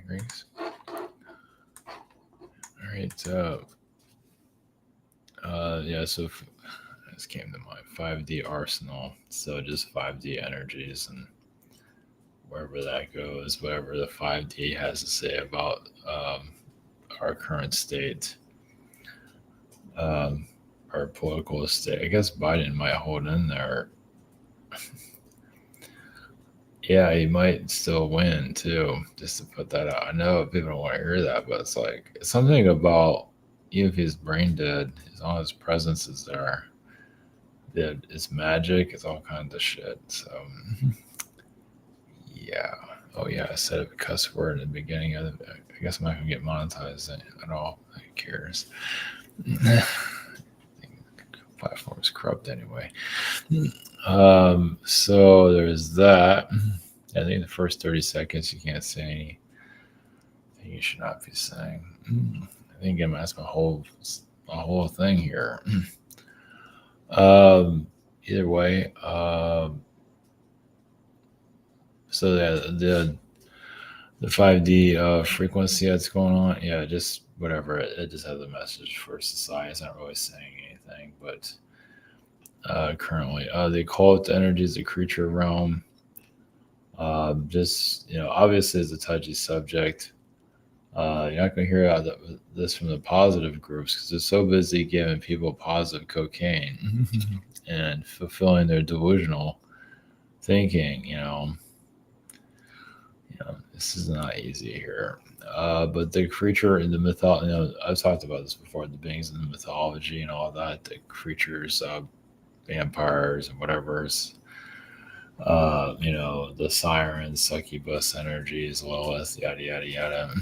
drinks. All right. Yeah. So this came to mind. 5D arsenal. So just 5D energies and wherever that goes, whatever the 5D has to say about our current state, um, our political state. I guess Biden might hold in there. Yeah, he might still win too. Just to put that out, I know people don't want to hear that, but it's like something about even if he's brain dead, as long as his presence is there, that it's magic. It's all kinds of shit. So yeah. Oh yeah, I said a cuss word in the beginning of it. I guess I'm not gonna get monetized at all. Who cares? Platform is corrupt anyway. So there's that. I think the first 30 seconds you can't say anything you should not be saying. I think that's my whole thing here. Either way, so the 5D frequency that's going on, yeah, just whatever. It just has a message for society. It's not really saying anything, but currently, the occult energy is the creature realm. Just obviously, it's a touchy subject. You're not going to hear this from the positive groups because they're so busy giving people positive cocaine and fulfilling their delusional thinking. This is not easy here. But the creature in the mythology, I've talked about this before, the beings in the mythology and all that, the creatures, vampires and whatever's, the sirens, succubus energies, Lilith, yada, yada, yada.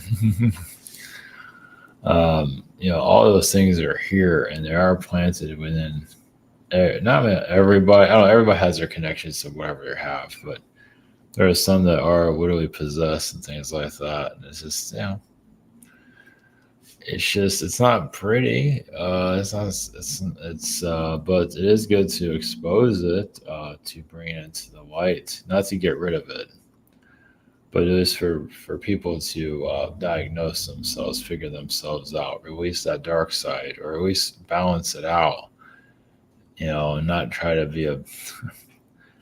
All those things are here and they are planted within, not everybody, I don't know, everybody has their connections to whatever they have, but there are some that are literally possessed and things like that. And it's just, it's not pretty. But it is good to expose it, to bring it into the light, not to get rid of it, but it is for people to diagnose themselves, figure themselves out, release that dark side, or at least balance it out, and not try to be a.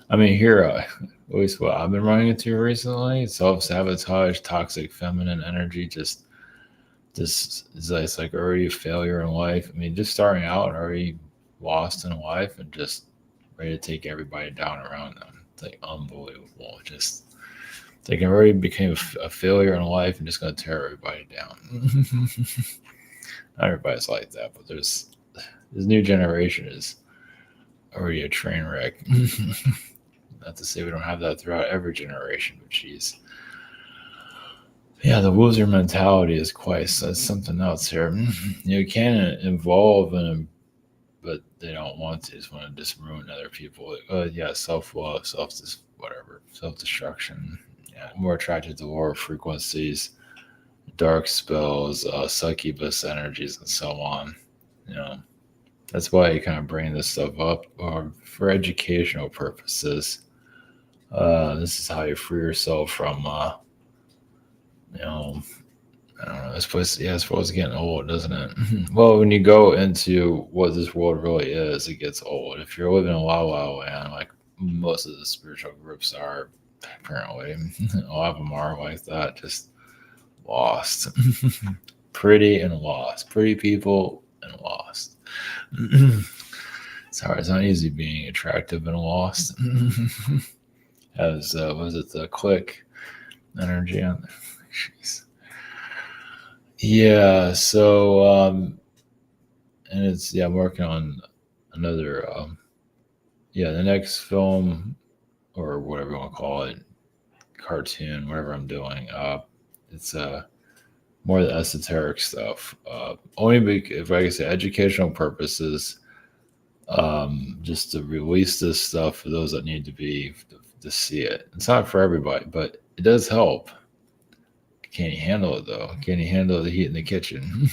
I mean, here, at least what I've been running into recently, self-sabotage, toxic feminine energy, just it's like already a failure in life. I mean, just starting out already lost in life and just ready to take everybody down around them. It's like unbelievable. Just they can already became a failure in life and just going to tear everybody down. Not everybody's like that, but this new generation is already a train wreck. Not to say we don't have that throughout every generation, but geez. Yeah, the loser mentality is that's something else here. You can evolve but they don't want to. Just want to just ruin other people. Self-love, self-destruction. Yeah, more attracted to lower frequencies, dark spells, succubus energies, and so on. That's why you kind of bring this stuff up, or for educational purposes. This is how you free yourself from, I don't know. This place, yeah, it's getting old, doesn't it? Well, when you go into what this world really is, it gets old. If you're living in La La Land, like most of the spiritual groups are, apparently, a lot of them are like that, just lost. Pretty and lost. Pretty people and lost. Sorry, it's not easy being attractive and lost. As was it the click energy on there? Jeez. Yeah. So and I'm working on another the next film or whatever you want to call it, cartoon, whatever I'm doing. It's more of the esoteric stuff. Only if I can say educational purposes. Just to release this stuff for those that need to see it. It's not for everybody, but it does help. Can you handle it though? Can you handle the heat in the kitchen?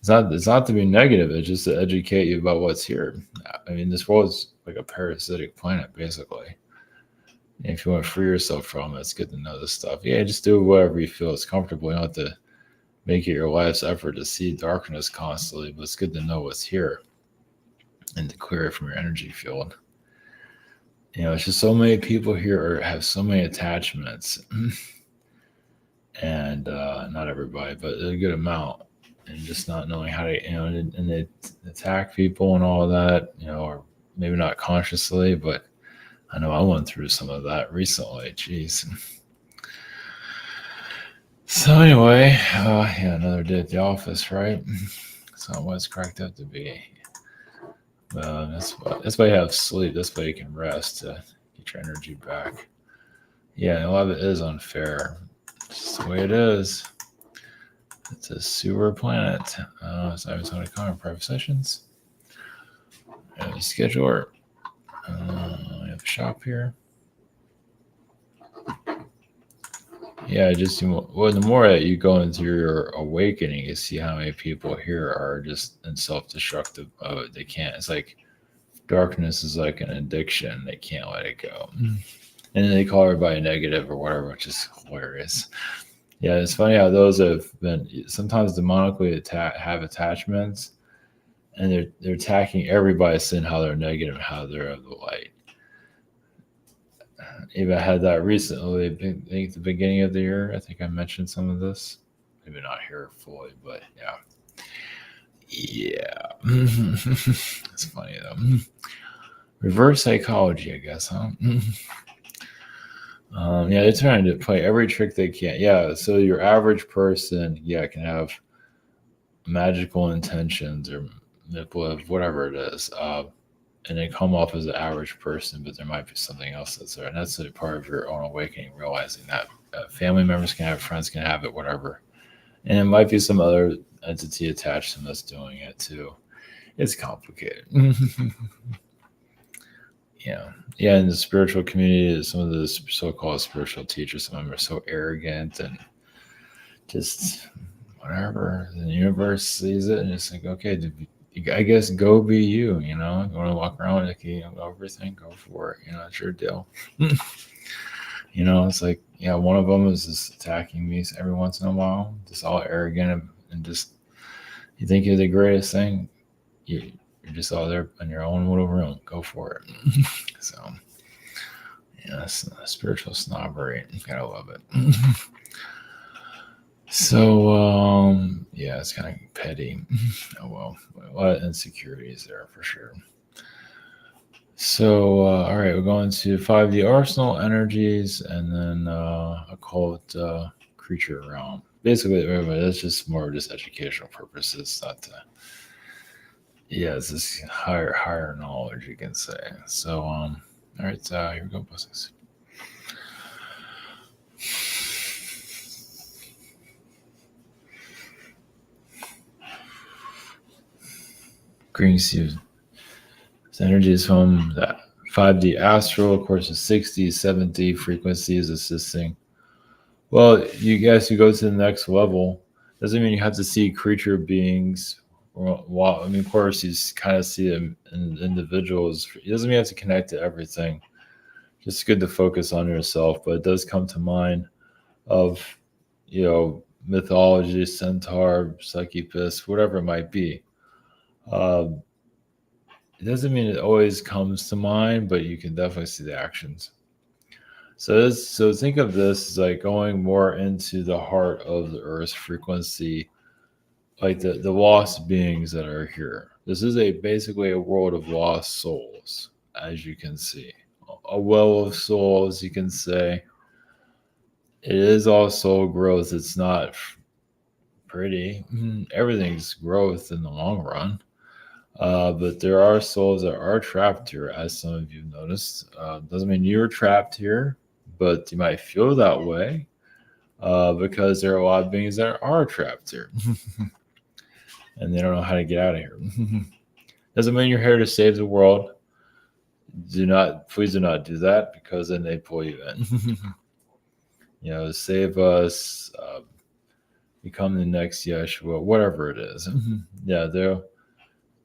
It's not to be negative. It's just to educate you about what's here. I mean, this world's like a parasitic planet, basically. And if you want to free yourself from it, it's good to know this stuff. Yeah, just do whatever you feel is comfortable. You don't have to make it your life's effort to see darkness constantly, but it's good to know what's here and to clear it from your energy field. It's just so many people here have so many attachments, and not everybody, but a good amount, and just not knowing how to, and they attack people and all that, or maybe not consciously, but I know I went through some of that recently. Jeez. So anyway, yeah, another day at the office, right? It's not what it's cracked up to be. That's why you have sleep. That's why you can rest to get your energy back. Yeah, a lot of it is unfair. It's just the way it is. It's a sewer planet. So I was going to comment private sessions. Scheduler. We have a shop here. Yeah, just the more that you go into your awakening, you see how many people here are just in self-destructive mode. They can't. It's like darkness is like an addiction. They can't let it go, and then they call everybody negative or whatever, which is hilarious. Yeah, it's funny how those have been sometimes demonically have attachments, and they're attacking everybody, saying how they're negative and how they're of the light. Even had that recently. I think the beginning of the year. I think I mentioned some of this. Maybe not here fully, but yeah. It's funny though. Reverse psychology, I guess, huh? Yeah, they're trying to play every trick they can. Yeah, so your average person, can have magical intentions or manipulative, whatever it is. And they come off as an average person, but there might be something else that's there. And that's a part of your own awakening, realizing that family members can have it, friends can have it, whatever. And it might be some other entity attached to them that's doing it too. It's complicated. Yeah. In the spiritual community, some of the so-called spiritual teachers, some of them are so arrogant and just whatever. The universe sees it and it's like, okay, I guess go be you, you want to walk around with everything, go for it. It's your deal. It's like, one of them is just attacking me every once in a while, just all arrogant and just, you think you're the greatest thing. You're just all there in your own little room. Go for it. So, spiritual snobbery. Gotta love it. So, it's kind of petty. Oh, well, a lot of insecurities there for sure. So, all right, we're going to 5D arsenal energies and then occult creature realm. Basically, that's just more just educational purposes, not to. It's this higher knowledge, you can say. So, all right, here we go, blessings. Greetings to you. This energy is from that 5D astral, of course, the 60, 70 frequencies assisting. Well, you guys who go to the next level, doesn't mean you have to see creature beings. Well, I mean, of course, you kind of see them in individuals. It doesn't mean you have to connect to everything. Just good to focus on yourself, but it does come to mind of, mythology, centaur, succubus, whatever it might be. It doesn't mean it always comes to mind, but you can definitely see the actions. So think of this as like going more into the heart of the Earth's frequency, like the lost beings that are here. This is basically a world of lost souls, as you can see. A well of souls, you can say. It is all soul growth. It's not pretty. Everything's growth in the long run. But there are souls that are trapped here, as some of you noticed. Doesn't mean you're trapped here, but you might feel that way because there are a lot of beings that are trapped here. And they don't know how to get out of here. Doesn't mean you're here to save the world. Please do not do that, because then they pull you in. Save us, become the next Yeshua, whatever it is.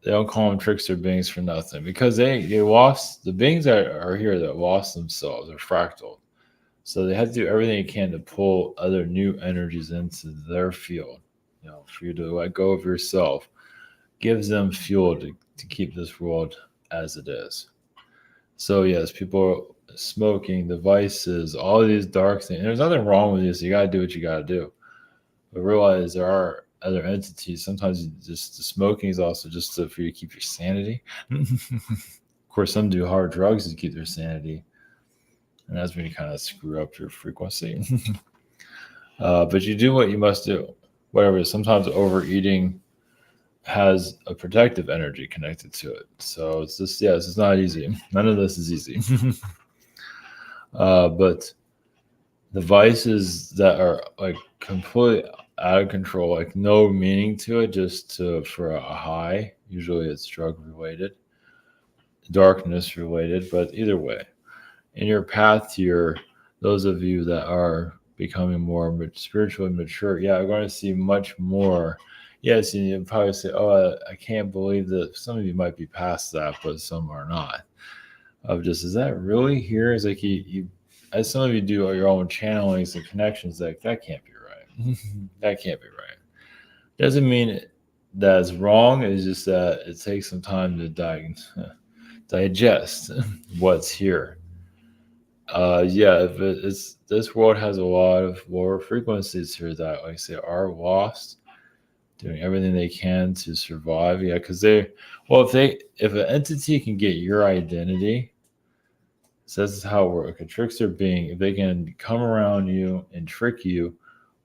they don't call them trickster beings for nothing, because they lost the beings that are here that lost themselves are fractal. So they have to do everything they can to pull other new energies into their field. For you to let go of yourself gives them fuel to keep this world as it is. So yes, people are smoking, devices, all these dark things. There's nothing wrong with this. You gotta do what you gotta do. But realize there are other entities. Sometimes just the smoking is also just for you to keep your sanity. Of course, some do hard drugs to keep their sanity, and that's when you kind of screw up your frequency. But you do what you must do. Whatever. Sometimes overeating has a protective energy connected to it. So it's just, yes, it's not easy. None of this is easy. But the vices that are like completely out of control, like no meaning to it, just for a high. Usually it's drug related, darkness related, but either way, in your path here, those of you that are becoming more spiritually mature, yeah, are going to see much more. Yes, and you probably say, "Oh, I can't believe that." Some of you might be past that, but some are not. Of just, is that really here? It's like you as some of you do your own channelings and connections, like that can't be right. That can't be right. Doesn't mean that's wrong. It's just that it takes some time to digest what's here. Yeah, if it's this world has a lot of lower frequencies here that, like I say, are lost, doing everything they can to survive. Yeah, because well, if an entity can get your identity, so this is how it works. A trickster being, if they can come around you and trick you,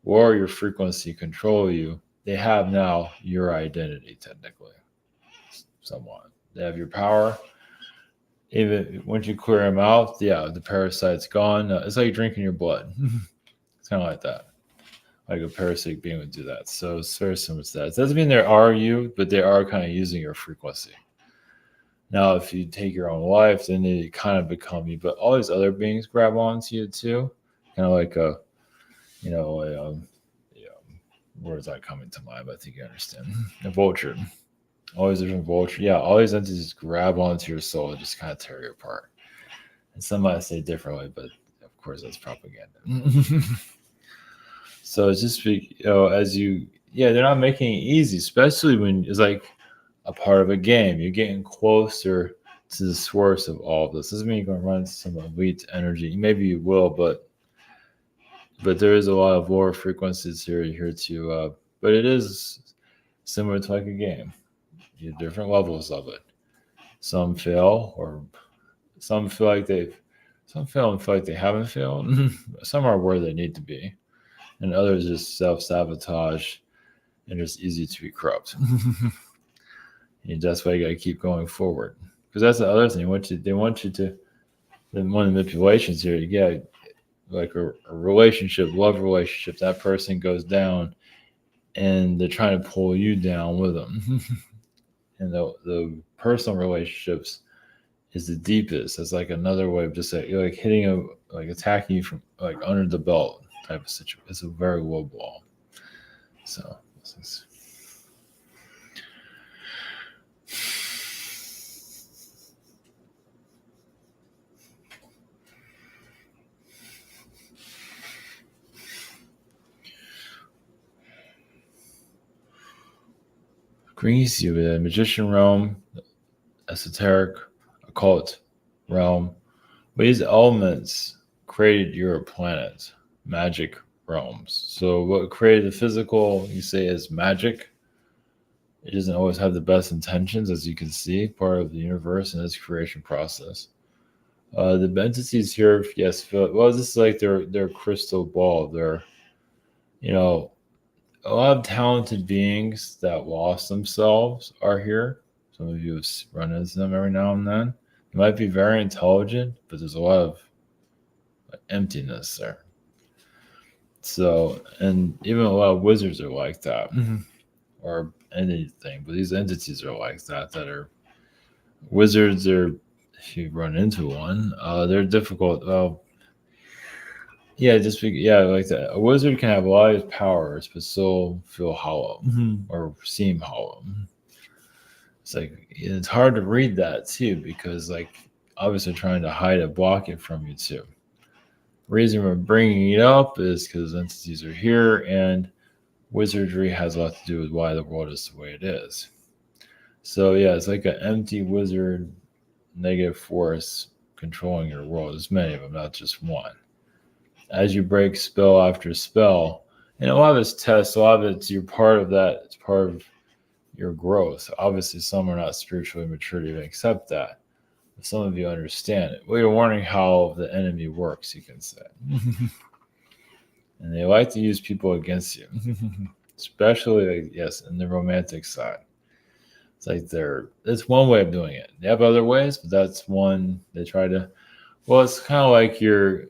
or your frequency control you, they have now your identity technically, somewhat. They have your power. Even once you clear them out, yeah, the parasite's gone. It's like drinking your blood. It's kind of like that. Like a parasitic being would do that. So it's very similar to that. It doesn't mean they are you, but they are kind of using your frequency. Now, if you take your own life, then they kind of become you. But all these other beings grab onto you too, kind of like a, you know, a, yeah, words not coming to mind, but I think you understand. A vulture. All these different vulture. Yeah, all these entities grab onto your soul and just kind of tear you apart. And some might say differently, but of course that's propaganda. So it's just as you, yeah, they're not making it easy, especially when it's like a part of a game. You're getting closer to the source of all of this. Doesn't mean you're going to run into some elite energy. Maybe you will, but there is a lot of lower frequencies here to. But it is similar to like a game. You have different levels of it. Some fail, or some feel like some fail and feel like they haven't failed. Some are where they need to be, and others just self-sabotage and just easy to be corrupt. And that's why you got to keep going forward, because that's the other thing. They want you to. Then one of the manipulations here, you get like a relationship, love relationship. That person goes down, and they're trying to pull you down with them. And the personal relationships is the deepest. It's like another way of just like, you're like hitting like attacking you from like under the belt type of situation. It's a very low blow. So this is. Brings you the magician realm, esoteric, occult realm. But these elements created your planet, magic realms. So what created the physical, you say, is magic. It doesn't always have the best intentions, as you can see, part of the universe and its creation process. The entities here, yes, feel well. This is like their crystal ball. They're, you know, a lot of talented beings that lost themselves are here. Some of you have run into them every now and then. They might be very intelligent, but there's a lot of emptiness there. So, and even a lot of wizards are like that, or anything. But these entities are like that. That are wizards. Are, if you run into one, they're difficult. Well, yeah, yeah, like that. A wizard can have a lot of powers, but still feel hollow or seem hollow. It's like it's hard to read that too because like obviously trying to hide it, block it from you too. Reason we're bringing it up is because entities are here and wizardry has a lot to do with why the world is the way it is. So yeah, it's like an empty wizard, negative force controlling your world. There's many of them, not just one. As you break spell after spell, and a lot of it's tests, a lot of it's you're part of that. It's part of your growth. Obviously, some are not spiritually mature to even accept that. But some of you understand it. Well, you're wondering how the enemy works, you can say. And they like to use people against you, especially, like, yes, in the romantic side. It's like it's one way of doing it. They have other ways, but that's one they try to. Well, it's kind of like you're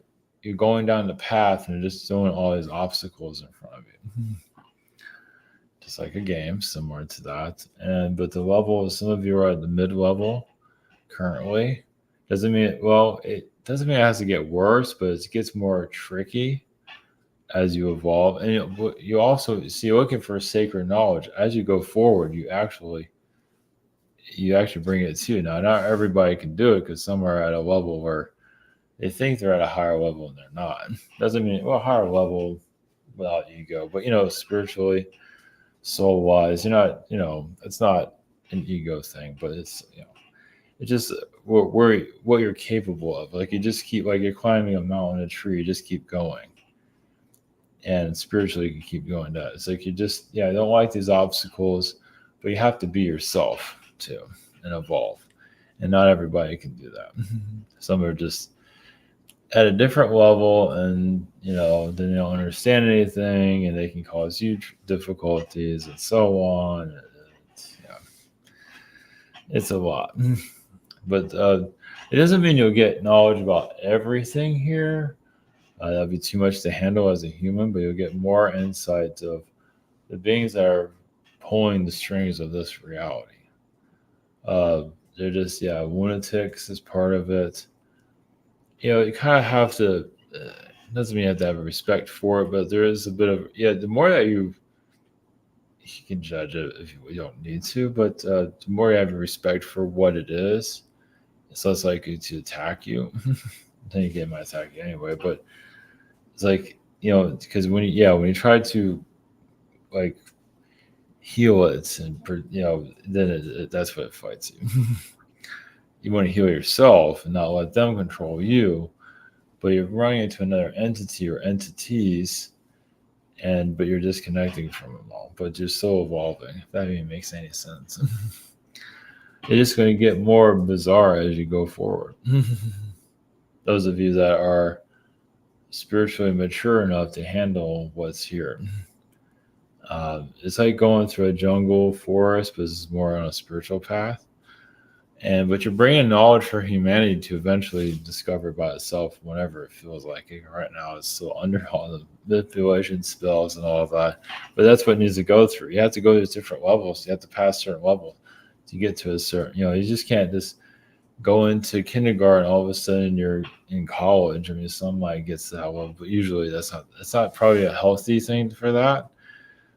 going down the path and they're just throwing all these obstacles in front of you. Just like a game, similar to that. But the level, some of you are at the mid-level currently. Doesn't mean it doesn't mean it has to get worse, but it gets more tricky as you evolve. And you also see you're looking for sacred knowledge. As you go forward, you actually bring it to you. Now, not everybody can do it because some are at a level where they think they're at a higher level and they're not. Doesn't mean higher level without ego, but spiritually, soul wise, you're not, it's not an ego thing, but it's it's just what you're capable of. Like you just keep, like you're climbing a mountain, a tree, you just keep going. And spiritually, you can keep going down. It's like you just, I don't like these obstacles, but you have to be yourself too and evolve. And not everybody can do that. Some are just at a different level and, then they don't understand anything and they can cause huge difficulties and so on. It's a lot. But it doesn't mean you'll get knowledge about everything here. That'd be too much to handle as a human, but you'll get more insight of the beings that are pulling the strings of this reality. They're just, lunatics is part of it. You kind of have to, doesn't mean you have to have a respect for it, but there is a bit of, the more that you can judge it if you don't need to, but the more you have a respect for what it is, it's less likely to attack you. Then you get my attack you anyway, but it's like, because when you try to like heal it and, then that's what it fights you. You want to heal yourself and not let them control you, but you're running into another entity or entities, but you're disconnecting from them all. But you're still evolving. If that even makes any sense. It's just going to get more bizarre as you go forward. Those of you that are spiritually mature enough to handle what's here. It's like going through a jungle forest, but it's more on a spiritual path. But you're bringing knowledge for humanity to eventually discover by itself whenever it feels like it. Right now, it's still under all the manipulation spells and all of that. But that's what needs to go through. You have to go to different levels. You have to pass certain levels to get to a certain, you just can't just go into kindergarten, all of a sudden you're in college. I mean, some might get to that level, but usually that's not probably a healthy thing for that.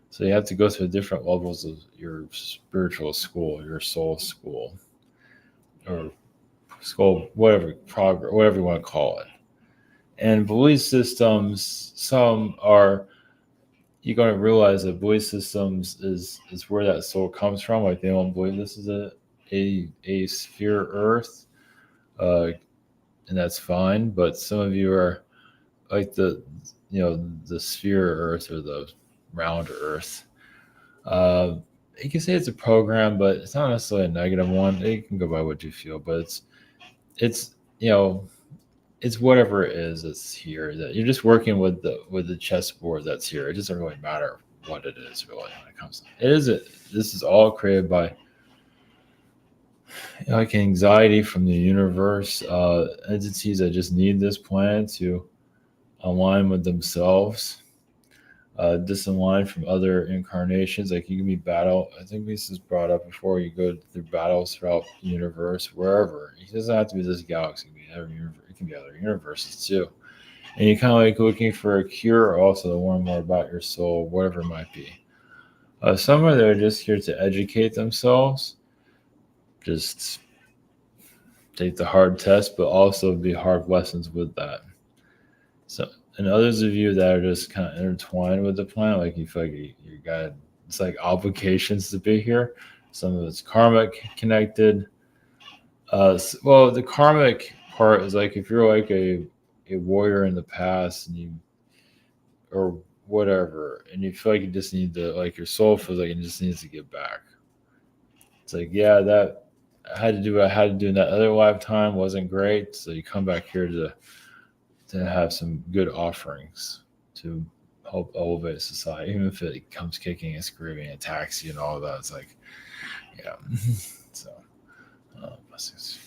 So you have to go through different levels of your spiritual school, your soul school, or school, whatever you want to call it. And belief systems, you're going to realize that belief systems is where that soul comes from. Like they don't believe this is a sphere Earth, and that's fine. But some of you are like the sphere Earth or the round Earth. You can say it's a program, but it's not necessarily a negative one. You can go by what you feel, but it's it's whatever it is that's here. That you're just working with the chessboard that's here. It doesn't really matter what it is really when it comes to it. This is all created by like anxiety from the universe, entities that just need this planet to align with themselves, disalign from other incarnations. Like you can be battle. I think this is brought up before. You go through battles throughout the universe, wherever. It doesn't have to be this galaxy. It can be other universes too. And you kind of like looking for a cure, also to learn more about your soul, whatever it might be. Some are there just here to educate themselves, just take the hard test, but also be hard lessons with that. So, and others of you that are just kind of intertwined with the planet, like you feel like you got, it's like obligations to be here. Some of it's karmic connected. Well, the karmic part is like if you're like a warrior in the past and you, or whatever, and you feel like you just need to, like your soul feels like it just needs to get back. It's like, yeah, that I had to do what I had to do in that other lifetime wasn't great. So you come back here to have some good offerings to help elevate society, even if it comes kicking and screaming, attacks you and all of that. It's like, yeah. So, blessings.